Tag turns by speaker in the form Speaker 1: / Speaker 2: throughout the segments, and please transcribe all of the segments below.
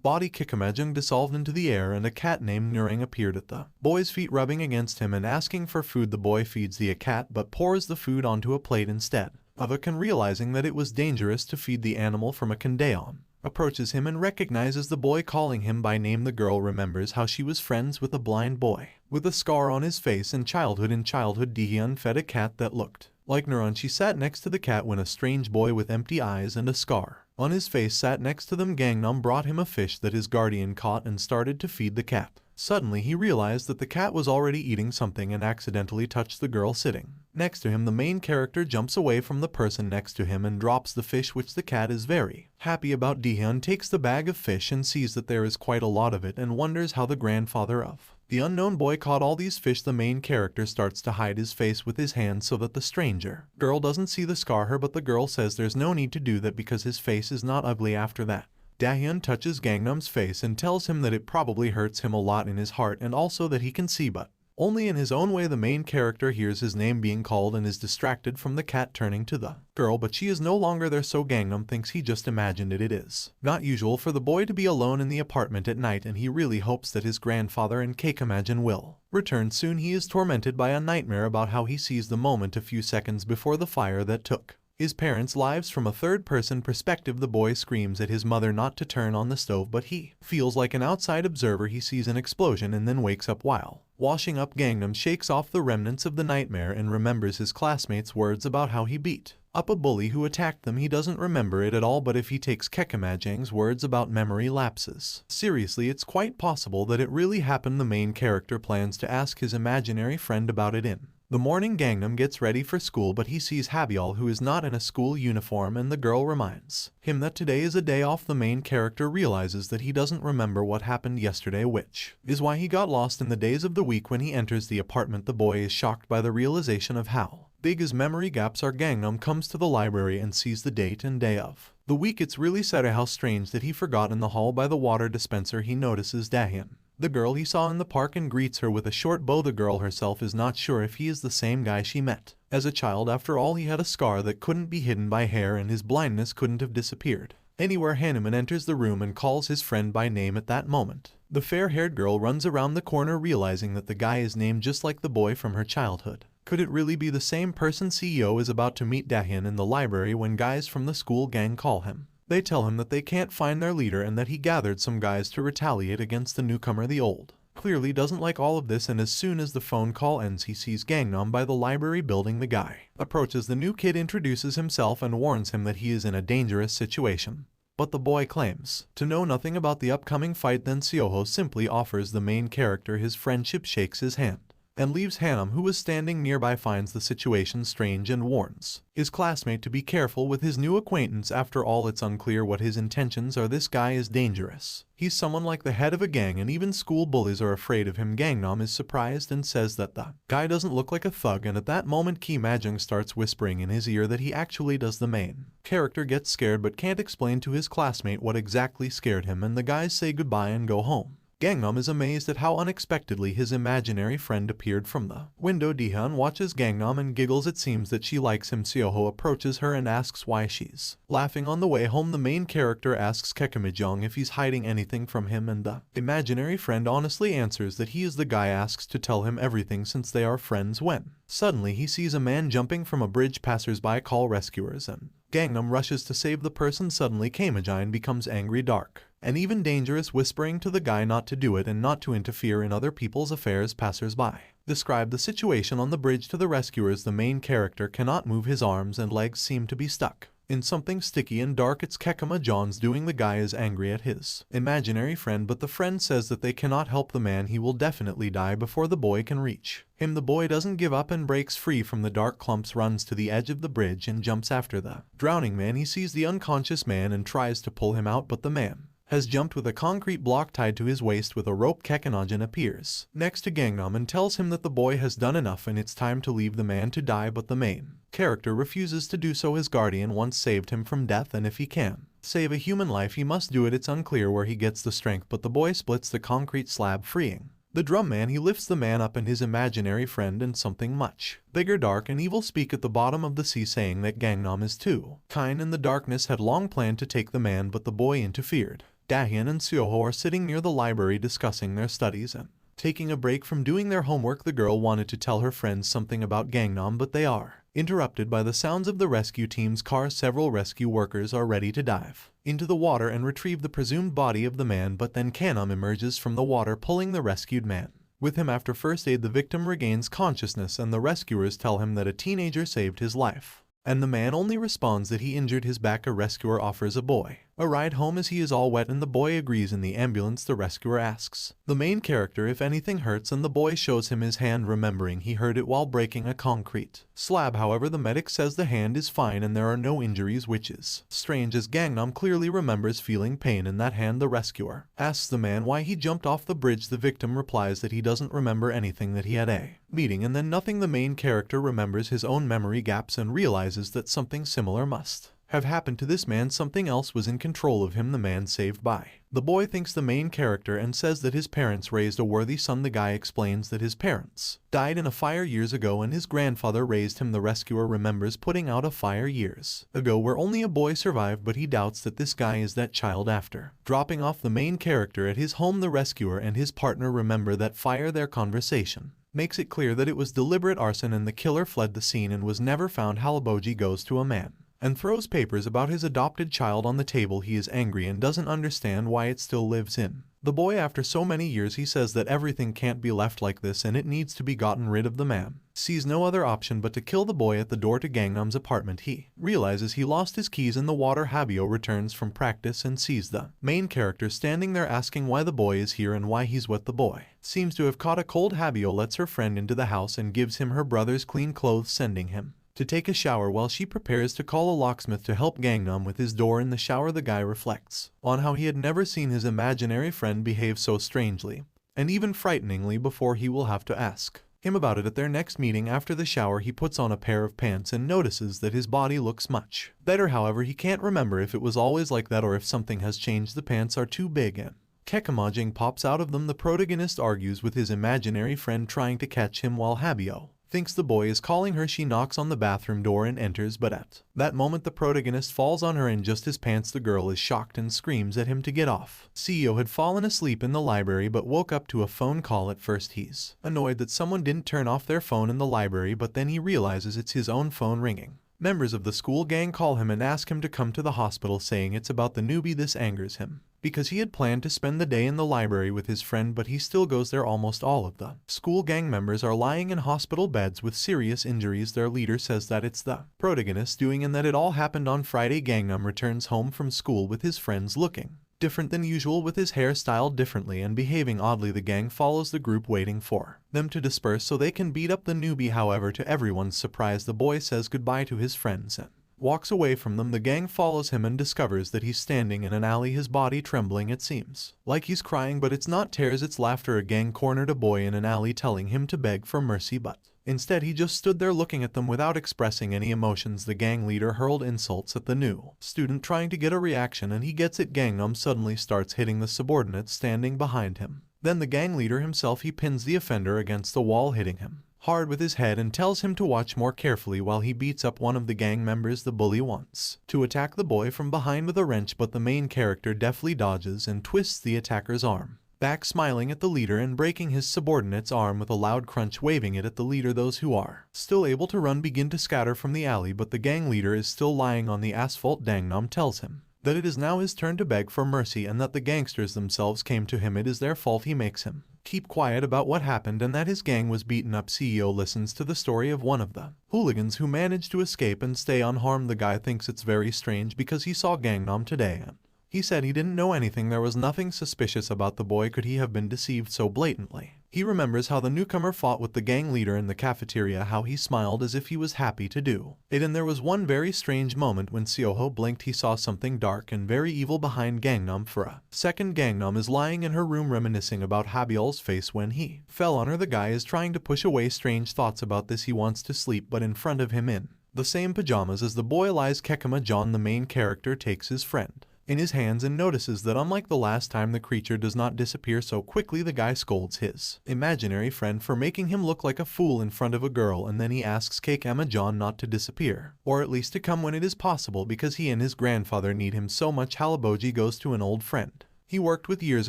Speaker 1: body Kikamajang dissolved into the air and a cat named Nurang appeared at the boy's feet rubbing against him and asking for food. The boy feeds the cat but pours the food onto a plate instead. Avakan, realizing that it was dangerous to feed the animal from a Kandaeon, approaches him and recognizes the boy calling him by name. The girl remembers how she was friends with a blind boy with a scar on his face in childhood. Daehyun fed a cat that looked like Nuran. She sat next to the cat when a strange boy with empty eyes and a scar on his face sat next to them. Gangnam brought him a fish that his guardian caught and started to feed the cat. Suddenly he realized that the cat was already eating something and accidentally touched the girl sitting next to him. The main character jumps away from the person next to him and drops the fish, which the cat is very happy about. Daehyun takes the bag of fish and sees that there is quite a lot of it and wonders how the grandfather of the unknown boy caught all these fish. The main character starts to hide his face with his hands so that the stranger girl doesn't see the scar her, but the girl says there's no need to do that because his face is not ugly after that. Daehyun touches Gangnam's face and tells him that it probably hurts him a lot in his heart and also that he can see but only in his own way. The main character hears his name being called and is distracted from the cat turning to the girl, but she is no longer there, so Gangnam thinks he just imagined it. It is not usual for the boy to be alone in the apartment at night and he really hopes that his grandfather and Kekamajin will return soon. He is tormented by a nightmare about how he sees the moment a few seconds before the fire that took his parents' lives from a third-person perspective. The boy screams at his mother not to turn on the stove, but he feels like an outside observer. He sees an explosion and then wakes up while washing up. Gangnam shakes off the remnants of the nightmare and remembers his classmates' words about how he beat up a bully who attacked them. He doesn't remember it at all, but if he takes Kekamajang's words about memory lapses seriously, it's quite possible that it really happened. The main character plans to ask his imaginary friend about it. In the morning, Gangnam gets ready for school, but he sees Habyal, who is not in a school uniform, and the girl reminds him that today is a day off. The main character realizes that he doesn't remember what happened yesterday, which is why he got lost in the days of the week. When he enters the apartment, the boy is shocked by the realization of how big his memory gaps are. Gangnam comes to the library and sees the date and day of the week. It's really sad how strange that he forgot. In the hall by the water dispenser, he notices Daehyun, the girl he saw in the park, and greets her with a short bow. The girl herself is not sure if he is the same guy she met as a child. After all, he had a scar that couldn't be hidden by hair and his blindness couldn't have disappeared anywhere. Hanuman enters the room and calls his friend by name. At that moment, the fair-haired girl runs around the corner, realizing that the guy is named just like the boy from her childhood. Could it really be the same person? CEO is about to meet Daehyun in the library when guys from the school gang call him. They tell him that they can't find their leader and that he gathered some guys to retaliate against the newcomer. The old clearly doesn't like all of this, and as soon as the phone call ends, he sees Gangnam by the library building. The guy approaches the new kid, introduces himself, and warns him that he is in a dangerous situation. But the boy claims to know nothing about the upcoming fight. Then Seoho simply offers the main character his friendship, shakes his hand, and leaves. Hanum, who was standing nearby, finds the situation strange and warns his classmate to be careful with his new acquaintance. After all, it's unclear what his intentions are. This guy is dangerous. He's someone like the head of a gang, and even school bullies are afraid of him. Gangnam is surprised and says that the guy doesn't look like a thug, and at that moment Ki Majung starts whispering in his ear that he actually does. The main character gets scared but can't explain to his classmate what exactly scared him, and the guys say goodbye and go home. Gangnam is amazed at how unexpectedly his imaginary friend appeared from the window. Daehyun watches Gangnam and giggles. It seems that she likes him. Seoho approaches her and asks why she's laughing. On the way home, the main character asks Kekamijong if he's hiding anything from him, and the imaginary friend honestly answers that he is the guy asks to tell him everything since they are friends. When suddenly he sees a man jumping from a bridge, passers-by call rescuers, and Gangnam rushes to save the person. Suddenly Kamajin becomes angry, dark, and even dangerous, whispering to the guy not to do it and not to interfere in other people's affairs. Passers-by describe the situation on the bridge to the rescuers. The main character cannot move his arms and legs seem to be stuck in something sticky and dark. It's Kekama John's doing. The guy is angry at his imaginary friend, but the friend says that they cannot help the man. He will definitely die before the boy can reach him. The boy doesn't give up and breaks free from the dark clumps, runs to the edge of the bridge and jumps after the drowning man. He sees the unconscious man and tries to pull him out, but the man has jumped with a concrete block tied to his waist with a rope. Kekanajin appears next to Gangnam and tells him that the boy has done enough and it's time to leave the man to die, but the main character refuses to do so. His guardian once saved him from death, and if he can save a human life, he must do it. It's unclear where he gets the strength, but the boy splits the concrete slab, freeing the drum man. He lifts the man up and his imaginary friend, and something much bigger, dark, and evil speak at the bottom of the sea, saying that Gangnam is too kind and the darkness had long planned to take the man, but the boy interfered. Dahyun and Seoho are sitting near the library discussing their studies and taking a break from doing their homework. The girl wanted to tell her friends something about Gangnam, but they are interrupted by the sounds of the rescue team's car. Several rescue workers are ready to dive into the water and retrieve the presumed body of the man, but then Gangnam emerges from the water pulling the rescued man with him. After first aid, the victim regains consciousness and the rescuers tell him that a teenager saved his life, and the man only responds that he injured his back. A rescuer offers a boy a ride home as he is all wet and the boy agrees. In the ambulance, the rescuer asks the main character if anything hurts and the boy shows him his hand, remembering he hurt it while breaking a concrete slab. However, the medic says the hand is fine and there are no injuries, which is strange as Gangnam clearly remembers feeling pain in that hand. The rescuer asks the man why he jumped off the bridge. The victim replies that he doesn't remember anything, that he had a meeting and then nothing. The main character remembers his own memory gaps and realizes that something similar must have happened to this man. Something else was in control of him, the man saved by the boy thanks the main character and says that his parents raised a worthy son. The guy explains that his parents died in a fire years ago and his grandfather raised him. The rescuer remembers putting out a fire years ago where only a boy survived, but he doubts that this guy is that child. After dropping off the main character at his home, the rescuer and his partner remember that fire. Their conversation makes it clear that it was deliberate arson and the killer fled the scene and was never found. Halaboji goes to a man and throws papers about his adopted child on the table. He is angry and doesn't understand why it still lives in the boy after so many years. He says that everything can't be left like this and it needs to be gotten rid of. The man sees no other option but to kill the boy. At the door to Gangnam's apartment, he realizes he lost his keys in the water. Habio returns from practice and sees the main character standing there asking why the boy is here and why he's wet. The boy seems to have caught a cold. Habio lets her friend into the house and gives him her brother's clean clothes, sending him to take a shower while she prepares to call a locksmith to help Gangnam with his door. In the shower, the guy reflects on how he had never seen his imaginary friend behave so strangely and even frighteningly before. He will have to ask him about it at their next meeting. After the shower, he puts on a pair of pants and notices that his body looks much better. However, he can't remember if it was always like that or if something has changed. The pants are too big and Kekimajing pops out of them. The protagonist argues with his imaginary friend trying to catch him while Habio thinks the boy is calling her. She knocks on the bathroom door and enters, but at that moment the protagonist falls on her and just his pants. The girl is shocked and screams at him to get off. CEO had fallen asleep in the library but woke up to a phone call. At first he's annoyed that someone didn't turn off their phone in the library, but then he realizes it's his own phone ringing. Members of the school gang call him and ask him to come to the hospital, saying it's about the newbie. This angers him because he had planned to spend the day in the library with his friend, but he still goes there. Almost all of the school gang members are lying in hospital beds with serious injuries. Their leader says that it's the protagonist doing and that it all happened on Friday. Gangnam returns home from school with his friends looking different than usual, with his hair styled differently and behaving oddly. The gang follows the group, waiting for them to disperse so they can beat up the newbie. However, to everyone's surprise, the boy says goodbye to his friends and walks away from them. The gang follows him and discovers that he's standing in an alley, his body trembling. It seems like he's crying, but it's not tears, it's laughter. A gang cornered a boy in an alley telling him to beg for mercy, but instead he just stood there looking at them without expressing any emotions. The gang leader hurled insults at the new student trying to get a reaction, and he gets it. Gangnam suddenly starts hitting the subordinates standing behind him. Then the gang leader himself, he pins the offender against the wall, hitting him hard with his head and tells him to watch more carefully while he beats up one of the gang members. The bully wants to attack the boy from behind with a wrench, but the main character deftly dodges and twists the attacker's arm back, smiling at the leader and breaking his subordinate's arm with a loud crunch, waving it at the leader. Those who are still able to run begin to scatter from the alley, but the gang leader is still lying on the asphalt. Gangnam tells him that it is now his turn to beg for mercy and that the gangsters themselves came to him. It is their fault. He makes him keep quiet about what happened and that his gang was beaten up. CEO listens to the story of one of the hooligans who managed to escape and stay unharmed. The guy thinks it's very strange because he saw Gangnam today and he said he didn't know anything. There was nothing suspicious about the boy. Could he have been deceived so blatantly? He remembers how the newcomer fought with the gang leader in the cafeteria, how he smiled as if he was happy to do it. And there was one very strange moment when Seoho blinked. He saw something dark and very evil behind Gangnam. For a second, Gangnam is lying in her room reminiscing about Habiol's face when he fell on her. The guy is trying to push away strange thoughts about this. He wants to sleep, but in front of him, in the same pajamas as the boy, lies Kekima John. The main character takes his friend in his hands and notices that unlike the last time, the creature does not disappear so quickly. The guy scolds his imaginary friend for making him look like a fool in front of a girl, and then he asks Kekima John not to disappear, or at least to come when it is possible, because he and his grandfather need him so much. Halaboji goes to an old friend he worked with years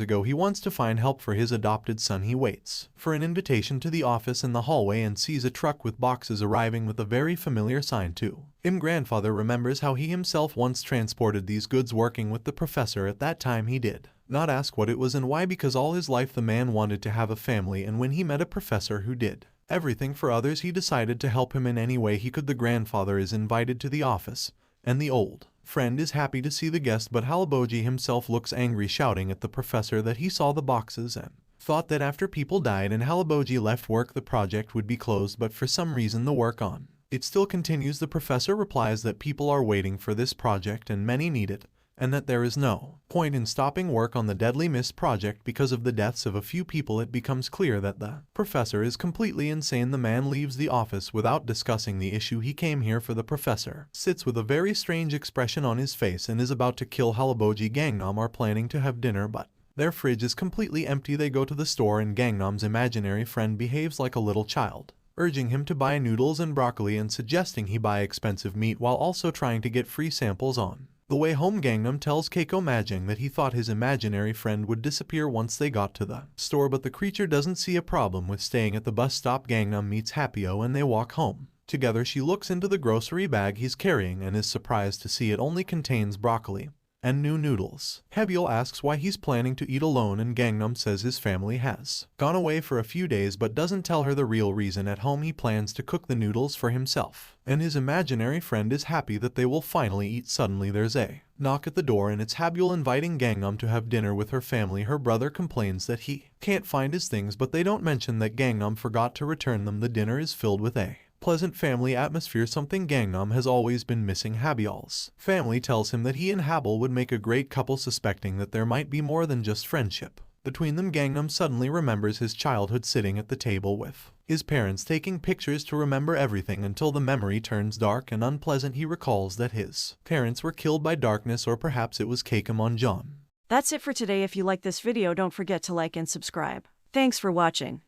Speaker 1: ago. He wants to find help for his adopted son. He waits for an invitation to the office in the hallway and sees a truck with boxes arriving with a very familiar sign too. Grandfather remembers how he himself once transported these goods working with the professor. At that time he did not ask what it was and why, because all his life the man wanted to have a family, and when he met a professor who did everything for others, he decided to help him in any way he could. The grandfather is invited to the office, and the old friend is happy to see the guest, but Halaboji himself looks angry, shouting at the professor that he saw the boxes and thought that after people died and Halaboji left work the project would be closed, but for some reason the work on it still continues. The professor replies that people are waiting for this project and many need it, and that there is no point in stopping work on the Deadly Mist project because of the deaths of a few people. It becomes clear that the professor is completely insane. The man leaves the office without discussing the issue. He came here for the professor sits with a very strange expression on his face and is about to kill Halaboji. Gangnam are planning to have dinner, but their fridge is completely empty. They go to the store and Gangnam's imaginary friend behaves like a little child, urging him to buy noodles and broccoli and suggesting he buy expensive meat while also trying to get free samples on the way home. Gangnam tells Keiko Majang that he thought his imaginary friend would disappear once they got to the store, but the creature doesn't see a problem with staying at the bus stop. Gangnam meets Happyo and they walk home together. She looks into the grocery bag he's carrying and is surprised to see it only contains broccoli and new noodles. Happyo asks why he's planning to eat alone, and Gangnam says his family has gone away for a few days but doesn't tell her the real reason. At home he plans to cook the noodles for himself, and his imaginary friend is happy that they will finally eat. Suddenly there's a knock at the door and it's Habyul inviting Gangnam to have dinner with her family. Her brother complains that he can't find his things, but they don't mention that Gangnam forgot to return them. The dinner is filled with a pleasant family atmosphere, something Gangnam has always been missing. Habyul's family tells him that he and Habyul would make a great couple, suspecting that there might be more than just friendship between them. Gangnam suddenly remembers his childhood, sitting at the table with his parents taking pictures to remember everything until the memory turns dark and unpleasant. He recalls that his parents were killed by darkness, or perhaps it was Keikomonjon.
Speaker 2: That's it for today. If you like this video, don't forget to like and subscribe. Thanks for watching.